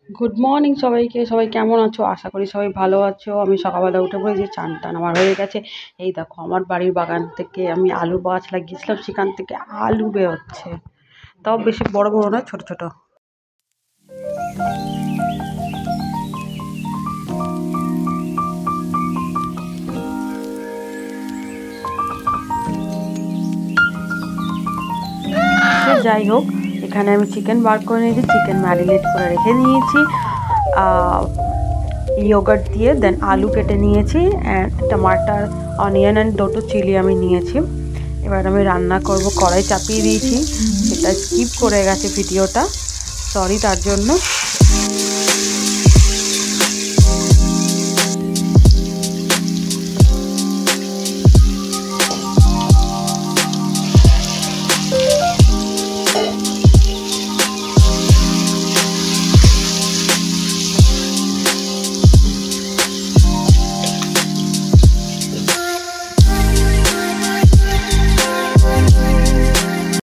Good morning সবাইকে। সবাই কেমন আছো? আশা করি সবাই ভালো আছো। আমি সকালবেলা উঠে পড়েছি, চান টান আমার হয়ে গেছে। এই দেখো আমার বাড়ির বাগান থেকে আমি আলু গাছ লাগিয়েছিলাম, সেখান থেকে আলু বেরোচ্ছে। তাও বেশি বড় বড় না, ছোট ছোট। যাই হোক, এখানে আমি চিকেন বার করে নিয়েছি, চিকেন ম্যারিনেট করে রেখে নিয়েছি ইয়োগার্ট দিয়ে। দেন আলু কেটে নিয়েছি, অ্যান্ড টমাটার, অনিয়ন অ্যান্ড দুটো চিলি আমি নিয়েছি। এবার আমি রান্না করব, কড়াই চাপিয়ে দিয়েছি। সেটা স্কিপ করে গেছে ভিডিওটা, সরি তার জন্য।